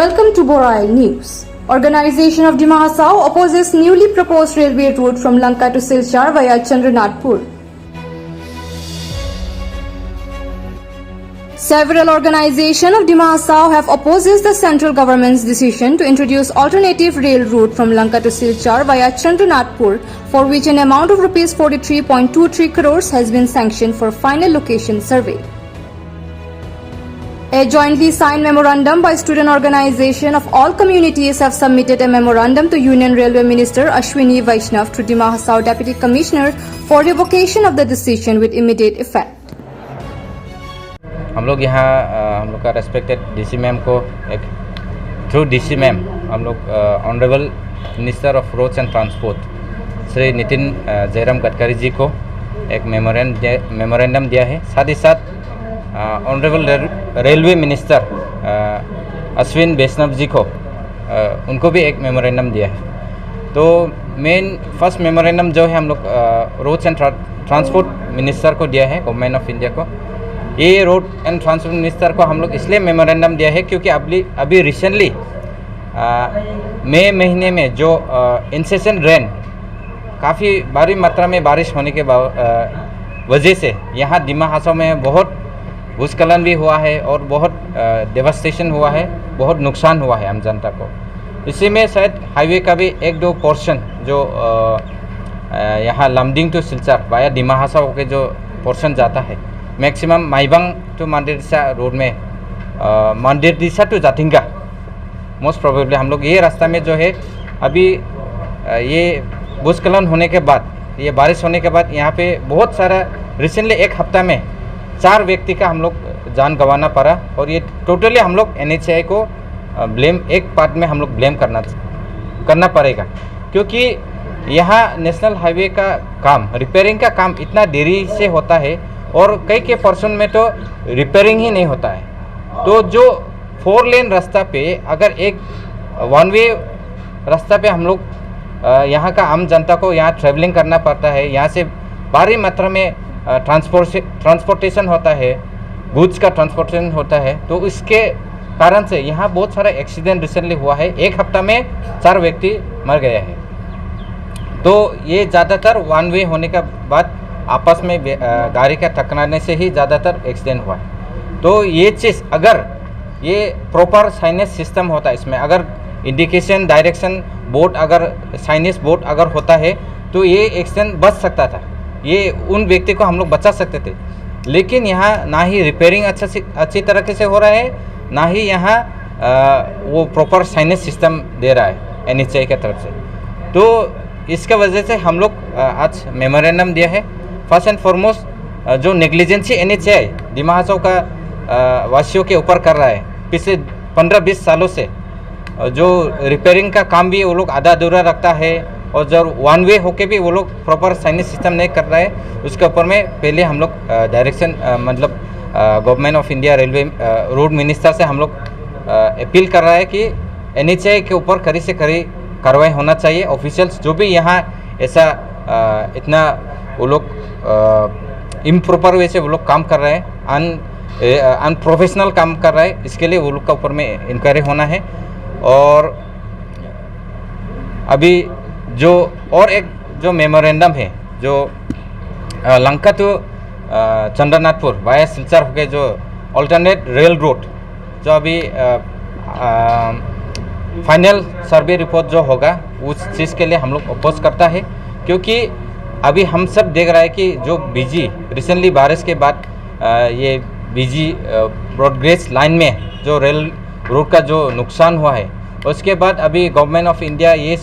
Welcome to Borai News. Organization of Dima Hasao opposes newly proposed railway route from Lanka to Silchar via Chandranatpur. Several organizations of Dima Hasao have opposed the central government's decision to introduce alternative rail route from Lanka to Silchar via Chandranatpur, for which an amount of Rs 43.23 crores has been sanctioned for final location survey. A jointly signed memorandum by student organization of all communities have submitted a memorandum to Union Railway Minister Ashwini Vaishnav to Dima Hasao Deputy Commissioner for revocation of the decision with immediate effect. हम लोग यहाँ हम लोग का respected DC ma'am को एक through DC ma'am हम लोग honourable minister of roads and transport Shri Nitin Jairam Gadkari ji को एक मेमोरेंडम दिया है। साथ ही साथ honourable railway minister Ashwini Vaishnaw ji को उनको भी एक मेमोरेंडम दिया है। तो मेन फर्स्ट मेमोरेंडम जो है हम लोग रोड्स एंड ट्रांसपोर्ट मिनिस्टर को दिया है, गवर्नमेंट ऑफ इंडिया को। ये रोड एंड ट्रांसपोर्ट मिनिस्टर को हम लोग इसलिए मेमोरेंडम दिया है क्योंकि अभी रिसेंटली मई महीने में जो इंसेशन रेन काफ़ी भारी मात्रा में बारिश होने के वजह से यहाँ दिमा हासाओ में बहुत भूस्खलन भी हुआ है और बहुत डेवास्टेशन हुआ है, बहुत नुकसान हुआ है आम जनता को। इसी में शायद हाईवे का भी एक दो पोर्शन जो यहाँ लमडिंग टू सिलचर वाया दिमा हासाओ के जो पोर्शन जाता है, मैक्सिमम माइबांग टू मंदिरदिसा रोड में मंदिरदिसा टू जाथिंगा मोस्ट प्रोबेबली हम लोग ये रास्ता में जो है अभी ये भूस्खलन होने के बाद, ये बारिश होने के बाद यहाँ पे बहुत सारा रिसेंटली एक हफ्ता में 4 व्यक्ति का हम लोग जान गंवाना पड़ा। और ये टोटली हम लोग NHAI को ब्लेम एक पार्ट में हम लोग ब्लेम करना पड़ेगा क्योंकि यहाँ नेशनल हाईवे का काम, रिपेयरिंग का काम इतना देरी से होता है और कई पोर्शन में तो रिपेयरिंग ही नहीं होता है। तो जो 4 लेन रास्ता पे अगर एक 1 वे रास्ता पे हम लोग यहाँ का आम जनता को यहाँ ट्रैवलिंग करना पड़ता है, यहाँ से भारी मात्रा में ट्रांसपोर्टेशन होता है, गुड्स का ट्रांसपोर्टेशन होता है। तो इसके कारण से यहाँ बहुत सारा एक्सीडेंट रिसेंटली हुआ है। एक हफ्ता में 4 व्यक्ति मर गए हैं। तो ये ज़्यादातर 1 वे होने के बाद आपस में गाड़ी का टकराने से ही ज़्यादातर एक्सीडेंट हुआ है। तो ये चीज़ अगर ये प्रॉपर साइनेज सिस्टम होता है, इसमें अगर इंडिकेशन डायरेक्शन बोर्ड अगर साइनेज बोर्ड अगर होता है तो ये एक्सीडेंट बच सकता था, ये उन व्यक्ति को हम लोग बचा सकते थे। लेकिन यहाँ ना ही रिपेयरिंग अच्छी तरीके से हो रहा है, ना ही यहाँ वो प्रॉपर साइनेज सिस्टम दे रहा है NHAI की तरफ से। तो इसका वजह से हम लोग आज मेमोरेंडम दिया है। फर्स्ट एंड फॉरमोस्ट जो नेग्लिजेंसी NHAI दिमा हासाओ का वासियों के ऊपर कर रहा है पिछले 15-20 सालों से, जो रिपेयरिंग का काम भी वो लोग आधा अधूरा रखता है और जब 1 वे होके भी वो लोग प्रॉपर साइनेज सिस्टम नहीं कर रहा है, उसके ऊपर में पहले हम लोग डायरेक्शन मतलब government of India railway road minister से हम लोग अपील कर रहा है कि NHAI के ऊपर कड़ी से कड़ी कार्रवाई होना चाहिए। ऑफिशियल्स जो भी यहाँ ऐसा इतना वो लोग इम्प्रॉपर वे से वो लोग काम कर रहे हैं, अनप्रोफेशनल काम कर रहे हैं, इसके लिए वो लोग का ऊपर में इंक्वायरी होना है। और अभी जो और एक जो मेमोरेंडम है जो लंका टू चंद्रनाथपुर वाया सिलचर होके जो अल्टरनेट रेल रूट जो अभी फाइनल सर्वे रिपोर्ट जो होगा उस चीज़ के लिए हम लोग अपोज करता है क्योंकि अभी हम सब देख रहे हैं कि जो बीजी रिसेंटली बारिश के बाद ये बीजी ब्रॉडगेज लाइन में जो रेल रूट का जो नुकसान हुआ है, उसके बाद अभी गवर्नमेंट ऑफ इंडिया ये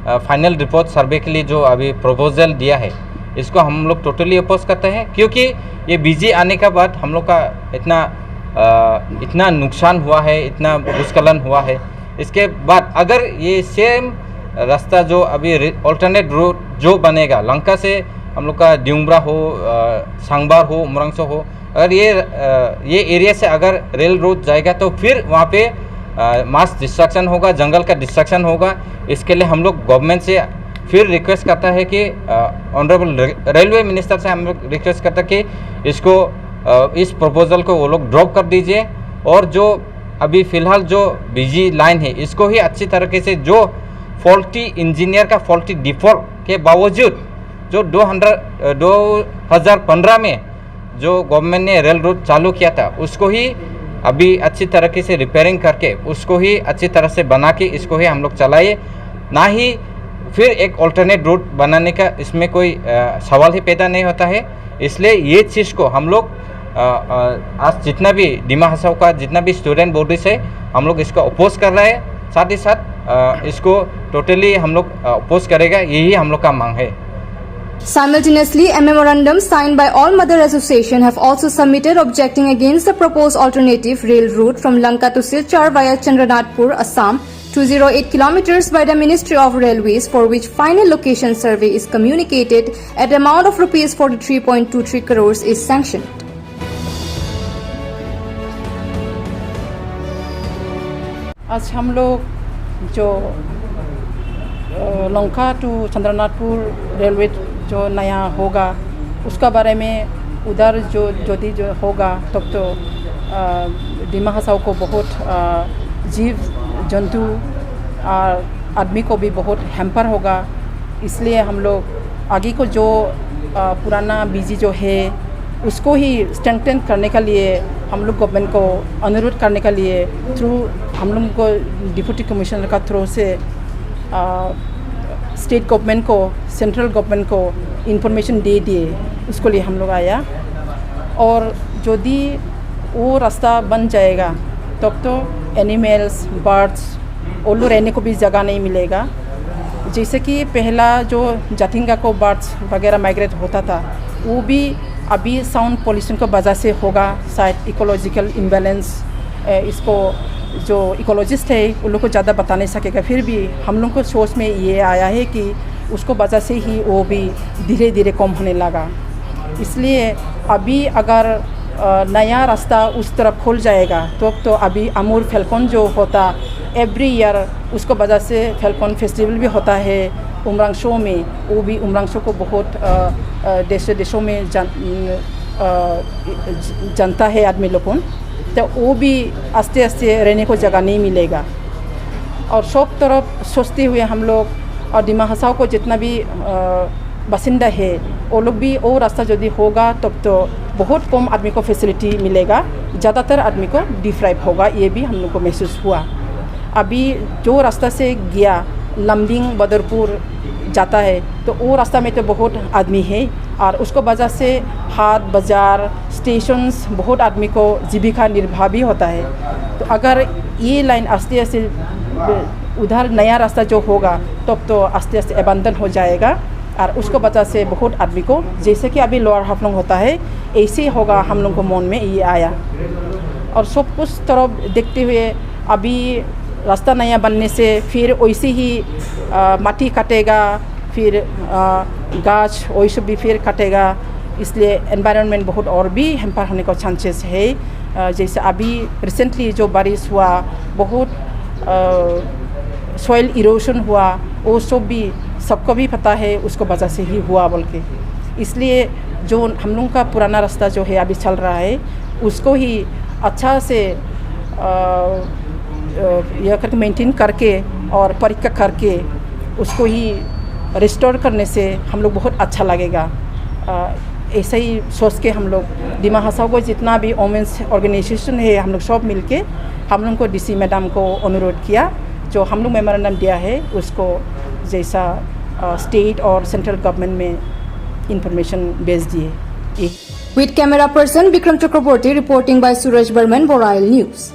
फाइनल रिपोर्ट सर्वे के लिए जो अभी प्रपोजल दिया है, इसको हम लोग टोटली अपोज करते हैं क्योंकि ये बीजी आने के बाद हम लोग का इतना नुकसान हुआ है, इतना भूस्खलन हुआ है। इसके बाद अगर ये सेम रास्ता जो अभी अल्टरनेट रूट जो बनेगा लंका से हम लोग का ड्यूमरा हो, सांगबार हो, उमरंगसो हो, अगर ये एरिया से अगर रेल रोड जाएगा तो फिर वहाँ पे मास डिस्ट्रक्शन होगा, जंगल का डिस्ट्रक्शन होगा। इसके लिए हम लोग गवर्नमेंट से फिर रिक्वेस्ट करता है कि ऑनरेबल रेलवे मिनिस्टर से हम लोग रिक्वेस्ट करते हैं कि इसको इस प्रपोजल को वो लोग ड्रॉप कर दीजिए और जो अभी फ़िलहाल जो बिजी लाइन है इसको ही अच्छी तरीके से जो फॉल्टी इंजीनियर का फॉल्टी डिफ़ॉल्ट के बावजूद जो 2015 में जो गवर्नमेंट ने रेल रूट चालू किया था उसको ही अभी अच्छी तरीके से रिपेयरिंग करके उसको ही अच्छी तरह से बना के इसको ही हम लोग चलाए, ना ही फिर एक ऑल्टरनेट रूट बनाने का इसमें कोई सवाल ही पैदा नहीं होता है। इसलिए ये चीज़ को हम लोग आज जितना भी डिमा हसाओ का जितना भी स्टूडेंट बॉडीज है हम लोग इसको अपोज कर रहे हैं, साथ ही साथ इसको टोटली हम लोग अपोज करेगा, यही हम लोग का मांग है। Simultaneously, a memorandum signed by all mother association have also submitted objecting against the proposed alternative rail route from Lanka to Silchar via Chandranatpur, Assam, 208 kilometers by the Ministry of Railways, for which final location survey is communicated at amount of rupees 43.23 crores is sanctioned. आज हम लोग जो Lanka to चंद्रनाथपुर railway जो नया होगा उसका बारे में उधर जो होगा तब तो डिमा हसाओ को बहुत जीव जंतु और आदमी को भी बहुत हैम्पर होगा। इसलिए हम लोग आगे को जो पुराना बीजी जो है उसको ही स्ट्रेंथन करने के लिए हम लोग गवर्नमेंट को अनुरोध करने के लिए थ्रू हम लोग को डिप्टी कमिश्नर का थ्रू से स्टेट गवर्नमेंट को सेंट्रल गवर्नमेंट को इन्फॉर्मेशन दे दिए, उसको लिए हम लोग आया। और यदि वो रास्ता बन जाएगा तब तो एनिमल्स बर्ड्स और लोग रहने को भी जगह नहीं मिलेगा। जैसे कि पहला जो जातिंगा को बर्ड्स वगैरह माइग्रेट होता था वो भी अभी साउंड पोल्यूशन की वजह से होगा, शायद इकोलॉजिकल इम्बैलेंस इसको जो इकोलॉजिस्ट है उन लोग को ज़्यादा बता नहीं सकेगा। फिर भी हम लोग को सोच में ये आया है कि उसको वजह से ही वो भी धीरे धीरे कम होने लगा। इसलिए अभी अगर नया रास्ता उस तरफ खुल जाएगा तो अभी अमूर फैल्कन जो होता एवरी ईयर उसको वजह से फैल्कन फेस्टिवल भी होता है उमरांगशो में, वो भी उमरांगशो को बहुत देशों में जानता है आदमी लोगों, तो वो भी आस्ते आस्ते रहने को जगह नहीं मिलेगा। और सब तरफ सोचते हुए हम लोग और डिमा हसाओ को जितना भी बासिंदा है वो लोग भी वो रास्ता यदि होगा तब तो बहुत कम आदमी को फैसिलिटी मिलेगा, ज़्यादातर आदमी को डिफ्राइव होगा, ये भी हम लोग को महसूस हुआ। अभी जो रास्ता से गया लमडिंग बदरपुर जाता है तो वो रास्ता में तो बहुत आदमी है और उसको वजह से हाट बाज़ार स्टेशंस बहुत आदमी को जीविका निर्वाह भी होता है। तो अगर ये लाइन आस्ते आस्ते उधर नया रास्ता जो होगा तब तो आस्ते आस्ते अबंदन हो जाएगा और उसको वजह से बहुत आदमी को जैसे कि अभी लोअर हाफलोंग होता है ऐसे होगा, हम लोग को मन में ये आया। और सब कुछ तरफ देखते हुए अभी रास्ता नया बनने से फिर वैसे ही माटी काटेगा, फिर गाछ वैसे भी फिर काटेगा, इसलिए एनवायरनमेंट बहुत और भी हैम्पर होने का चांसेस है। जैसे अभी रिसेंटली जो बारिश हुआ बहुत सॉइल इरोशन हुआ, वो सब भी सबको भी पता है उसको वजह से ही हुआ बोल के। इसलिए जो हम लोग का पुराना रास्ता जो है अभी चल रहा है उसको ही अच्छा से यह करके मेंटेन करके और परीक्षा करके उसको ही रिस्टोर करने से हम लोग बहुत अच्छा लगेगा। ऐसे ही सोच के हम लोग डिमा हसाओ को जितना भी वोमेंस ऑर्गेनाइजेशन है हम लोग सब मिलके हम लोग को डीसी मैडम को अनुरोध किया, जो हम लोग मेमोरेंडम दिया है उसको जैसा स्टेट और सेंट्रल गवर्नमेंट में इंफॉर्मेशन भेज दिए। With camera person Vikram Chakraborty reporting by Suraj Burman, Borail News.